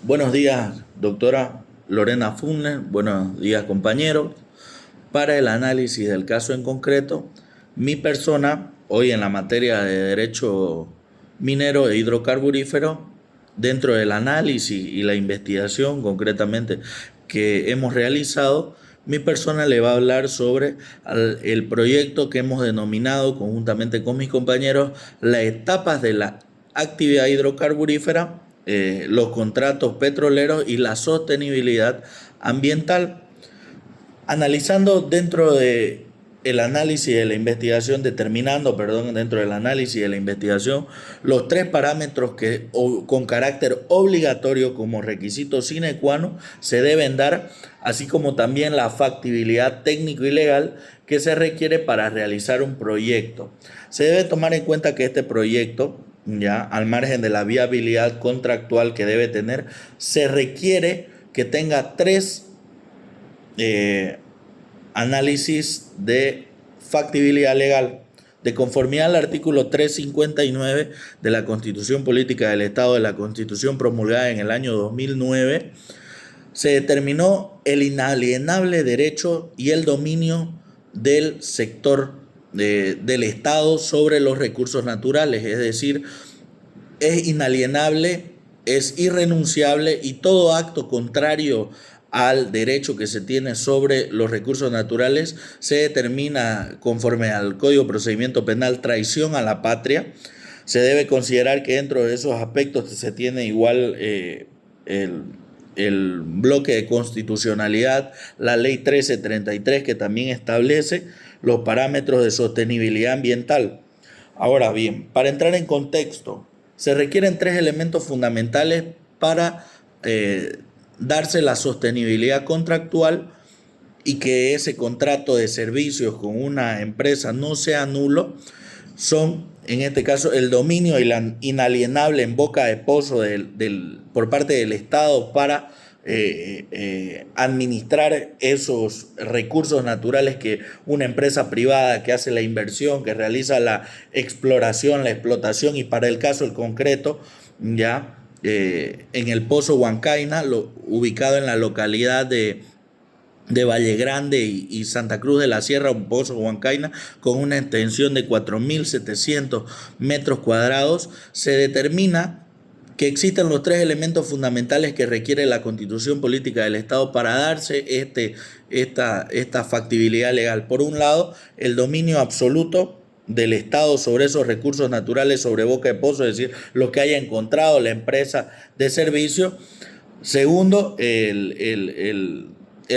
Buenos días, doctora Lorena Funes. Buenos días, compañeros. Para el análisis del caso en concreto, mi persona, hoy en la materia de derecho minero e hidrocarburífero, dentro del análisis y la investigación concretamente que hemos realizado, mi persona le va a hablar sobre el proyecto que hemos denominado conjuntamente con mis compañeros las etapas de la actividad hidrocarburífera, los contratos petroleros y la sostenibilidad ambiental. Analizando dentro de el análisis de la investigación, determinando, perdón, dentro del análisis de la investigación, los tres parámetros que con carácter obligatorio como requisito sine qua non se deben dar, así como también la factibilidad técnico y legal que se requiere para realizar un proyecto. Se debe tomar en cuenta que este proyecto, ya al margen de la viabilidad contractual que debe tener, se requiere que tenga tres eh, análisis de factibilidad legal. De conformidad al artículo 359 de la Constitución Política del Estado, de la Constitución promulgada en el año 2009, se determinó el inalienable derecho y el dominio del sector del Estado sobre los recursos naturales, es decir, es inalienable, es irrenunciable y todo acto contrario al derecho que se tiene sobre los recursos naturales se determina conforme al Código de Procedimiento Penal traición a la patria. Se debe considerar que dentro de esos aspectos se tiene igual el, el bloque de constitucionalidad, la ley 1333 que también establece los parámetros de sostenibilidad ambiental. Ahora bien, para entrar en contexto, se requieren tres elementos fundamentales para darse la sostenibilidad contractual y que ese contrato de servicios con una empresa no sea nulo. Son, en este caso, el dominio y la inalienable en boca de pozo por parte del Estado para administrar esos recursos naturales que una empresa privada que hace la inversión, que realiza la exploración, la explotación y para el caso el concreto, ya en el Pozo Huancaina, ubicado en la localidad de Valle Grande y Santa Cruz de la Sierra, un pozo Huancaina con una extensión de 4.700 metros cuadrados, se determina que existen los tres elementos fundamentales que requiere la Constitución Política del Estado para darse esta factibilidad legal. Por un lado, el dominio absoluto del Estado sobre esos recursos naturales sobre boca de pozo, es decir, lo que haya encontrado la empresa de servicio. Segundo, el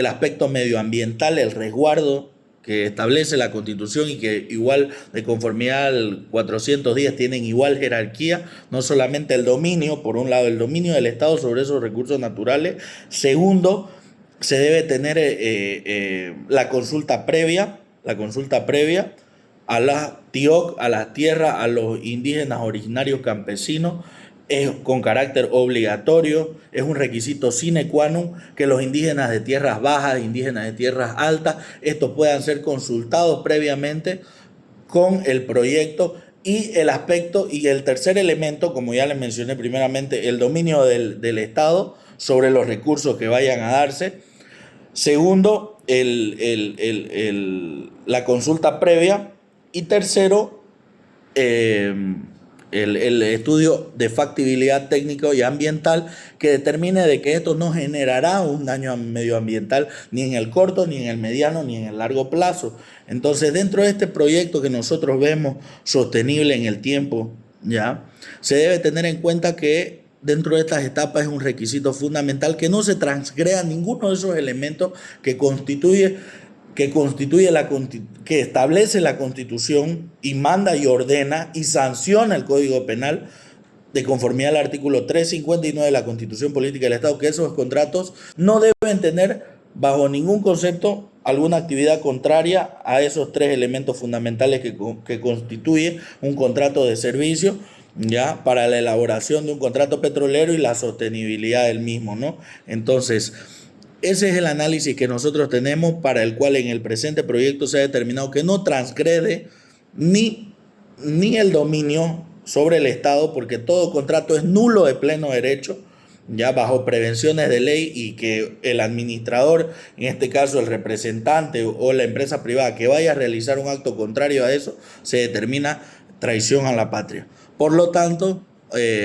aspecto medioambiental, el resguardo que establece la Constitución y que igual de conformidad al 410 tienen igual jerarquía, no solamente el dominio, por un lado el dominio del Estado sobre esos recursos naturales. Segundo, se debe tener la consulta previa a las TIOC, a las tierras, a los indígenas originarios campesinos, es con carácter obligatorio, es un requisito sine qua non que los indígenas de tierras bajas, indígenas de tierras altas, estos puedan ser consultados previamente con el proyecto y el aspecto y el tercer elemento, como ya les mencioné primeramente, el dominio del Estado sobre los recursos que vayan a darse. Segundo, la consulta previa. Y tercero, eh, el estudio de factibilidad técnico y ambiental que determine de que esto no generará un daño medioambiental ni en el corto, ni en el mediano, ni en el largo plazo. Entonces, dentro de este proyecto que nosotros vemos sostenible en el tiempo, ¿ya? Se debe tener en cuenta que dentro de estas etapas es un requisito fundamental que no se transgreda ninguno de esos elementos que establece la Constitución y manda y ordena y sanciona el Código Penal de conformidad al artículo 359 de la Constitución Política del Estado, que esos contratos no deben tener bajo ningún concepto alguna actividad contraria a esos tres elementos fundamentales que constituye un contrato de servicio, ya para la elaboración de un contrato petrolero y la sostenibilidad del mismo, ¿no? Entonces, ese es el análisis que nosotros tenemos para el cual en el presente proyecto se ha determinado que no transgrede ni el dominio sobre el Estado, porque todo contrato es nulo de pleno derecho, ya bajo prevenciones de ley, y que el administrador, en este caso el representante o la empresa privada que vaya a realizar un acto contrario a eso, se determina traición a la patria. Por lo tanto,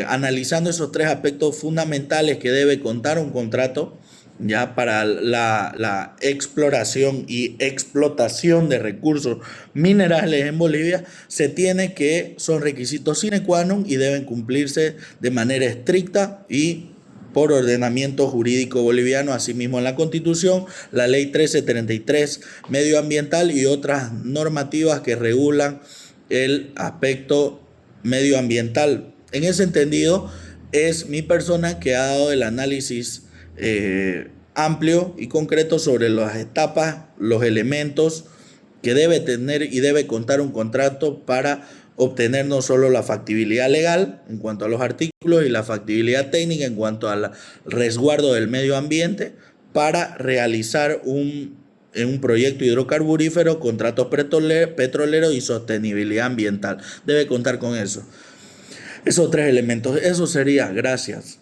analizando esos tres aspectos fundamentales que debe contar un contrato ya para la exploración y explotación de recursos minerales en Bolivia, se tiene que son requisitos sine qua non y deben cumplirse de manera estricta y por ordenamiento jurídico boliviano, asimismo en la Constitución, la Ley 1333 medioambiental y otras normativas que regulan el aspecto medioambiental. En ese entendido, es mi persona que ha dado el análisis amplio y concreto sobre las etapas, los elementos que debe tener y debe contar un contrato para obtener no solo la factibilidad legal en cuanto a los artículos y la factibilidad técnica en cuanto al resguardo del medio ambiente para realizar en un proyecto hidrocarburífero, contratos petroleros y sostenibilidad ambiental. Debe contar con eso. Esos tres elementos. Eso sería. Gracias.